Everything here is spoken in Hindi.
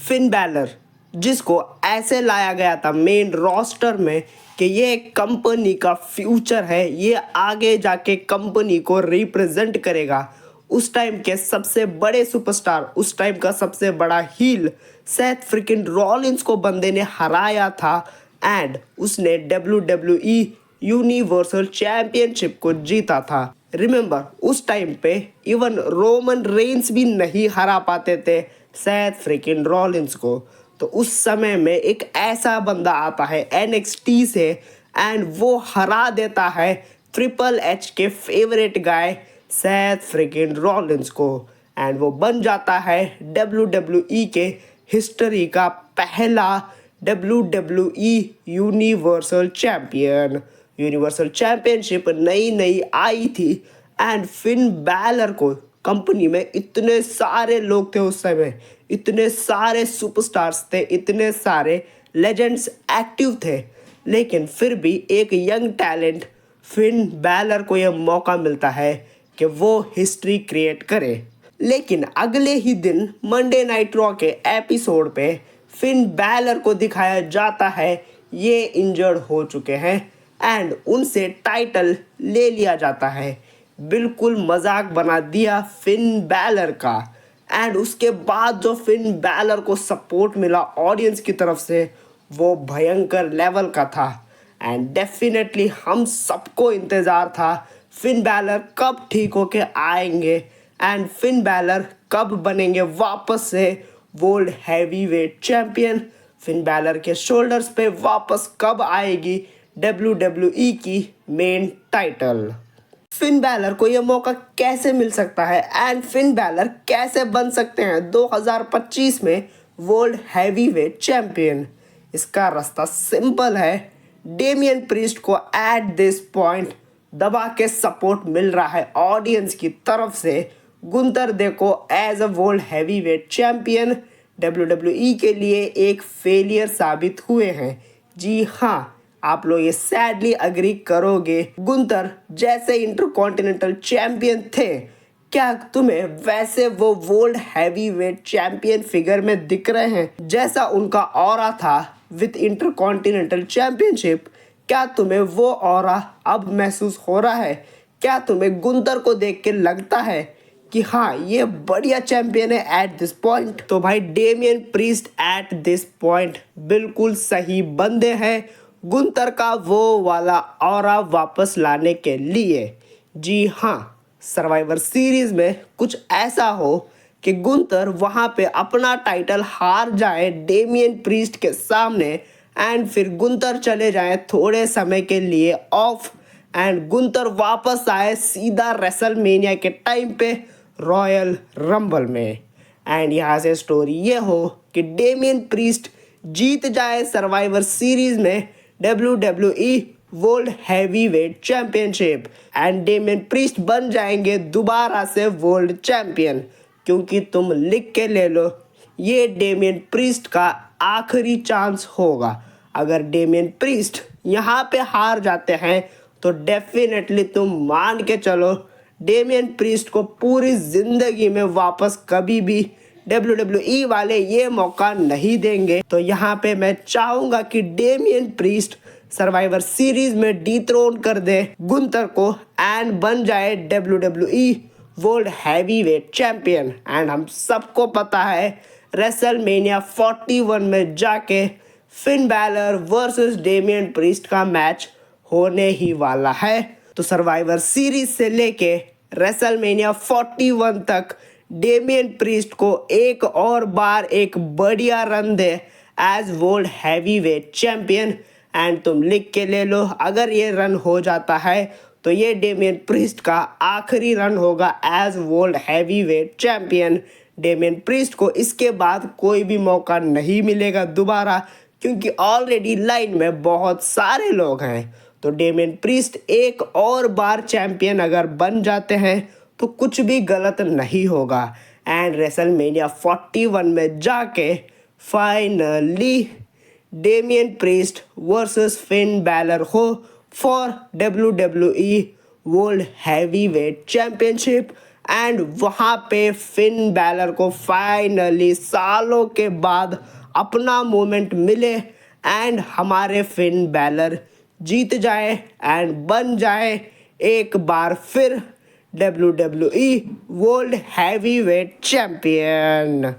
फिन बैलर, जिसको ऐसे लाया गया था मेन रोस्टर में कि ये कंपनी का फ्यूचर है, ये आगे जाके कंपनी को रिप्रेजेंट करेगा। उस टाइम के सबसे बड़े सुपरस्टार, उस टाइम का सबसे बड़ा हील सेथ फ्रिकिन रॉलिंस को बंदे ने हराया था एंड उसने WWE यूनिवर्सल चैंपियनशिप को जीता था। रिमेंबर, उस टाइम पे इवन रोमन रेंस भी नहीं हरा पाते थे सेथ फ्रिकिन रॉलिंस को। तो उस समय में एक ऐसा बंदा आता है NXT से एंड वो हरा देता है ट्रिपल एच के फेवरेट गाय सेथ फ्रिकिन रॉलिंस को एंड वो बन जाता है WWE के हिस्ट्री का पहला WWE universal champion. Universal championship नई नई आई थी एंड फिन बैलर को कंपनी में इतने सारे लोग थे उस समय, इतने सारे सुपरस्टार्स थे, इतने सारे लेजेंड्स एक्टिव थे, लेकिन फिर भी एक यंग टैलेंट फिन बैलर को यह मौका मिलता है कि वो हिस्ट्री क्रिएट करे। लेकिन अगले ही दिन मंडे नाइट रॉ के एपिसोड पे फिन बैलर को दिखाया जाता है ये इंजर्ड हो चुके हैं एंड उनसे टाइटल ले लिया जाता है। बिल्कुल मजाक बना दिया फिन बैलर का एंड उसके बाद जो फिन बैलर को सपोर्ट मिला ऑडियंस की तरफ से वो भयंकर लेवल का था एंड डेफिनेटली हम सबको इंतज़ार था फिन बैलर कब ठीक होके आएंगे एंड फिन बैलर कब बनेंगे वापस से world heavyweight champion. Finn Balor के शोल्डर्स पे वापस कब आएगी WWE की मेन टाइटल। फिन बैलर को यह मौका कैसे मिल सकता है एंड फिन बैलर कैसे बन सकते हैं 2025 में वर्ल्ड हैवीवेट चैंपियन। इसका रास्ता सिंपल है। डेमियन प्रीस्ट को एट दिस पॉइंट दबा के सपोर्ट मिल रहा है ऑडियंस की तरफ से। गुंतर देखो as a world heavyweight champion WWE के लिए एक फेलियर साबित हुए हैं। जी हाँ, आप लोग ये सैडली अग्री करोगे। गुंतर जैसे इंटरकॉन्टिनेंटल चैंपियन थे, क्या तुम्हें वैसे वो वर्ल्ड हैवीवेट चैंपियन फिगर में दिख रहे हैं जैसा उनका ऑरा था विद इंटरकॉन्टिनेंटल चैंपियनशिप? क्या तुम्हें वो ऑरा अब महसूस हो रहा है? क्या तुम्हें गुंतर को देख के लगता है कि हाँ ये बढ़िया चैंपियन है एट दिस पॉइंट? तो भाई Damien priest at this point बिल्कुल सही बंदे हैं गुंतर का वो वाला ऑरा वापस लाने के लिए। जी हाँ, सर्वाइवर सीरीज में कुछ ऐसा हो कि गुंतर वहाँ पे अपना टाइटल हार जाए डेमियन प्रीस्ट के सामने एंड फिर गुंतर चले जाए थोड़े समय के लिए ऑफ एंड गुंतर वापस आए सीधा रेसलमेनिया के टाइम पे रॉयल रंबल में एंड यहाँ से स्टोरी ये हो कि डेमियन प्रीस्ट जीत जाए सर्वाइवर सीरीज में WWE world heavyweight championship and Damien priest बन जाएंगे दोबारा से वर्ल्ड चैंपियन। क्योंकि तुम लिख के ले लो, ये डेमियन प्रीस्ट का आखिरी चांस होगा। अगर डेमियन प्रीस्ट यहाँ पे हार जाते हैं तो डेफिनेटली तुम मान के चलो डेमियन प्रीस्ट को पूरी ज़िंदगी में वापस कभी भी WWE वाले ये मौका नहीं देंगे। तो यहाँ पे मैं चाहूँगा कि डेमियन प्रीस्ट सर्वाइवर सीरीज में डिथ्रोन कर दे गुंतर को एंड बन जाए WWE world heavyweight champion. And हम सबको पता है रेसलमेनिया 41 में जाके Finn Balor versus Damien priest का मैच होने ही वाला है। तो सर्वाइवर सीरीज से लेके रेसलमेनिया 41 तक डेमियन प्रीस्ट को एक और बार एक बढ़िया रन दे as world heavyweight champion. And तुम लिख के ले लो, अगर ये रन हो जाता है तो ये डेमियन प्रीस्ट का आखिरी रन होगा as world heavyweight champion. Damian Priest को इसके बाद कोई भी मौका नहीं मिलेगा दोबारा, क्योंकि ऑलरेडी लाइन में बहुत सारे लोग हैं। तो डेमियन प्रीस्ट एक और बार चैंपियन अगर बन जाते हैं तो कुछ भी गलत नहीं होगा एंड रेसलमेनिया 41 में जाके finally Damian Priest versus Finn Balor हो for WWE world heavyweight championship and वहाँ पे फिन बैलर को फाइनली सालों के बाद अपना मोमेंट मिले एंड हमारे फिन बैलर जीत जाए एंड बन जाए एक बार फिर WWE वर्ल्ड हैवीवेट चैंपियन।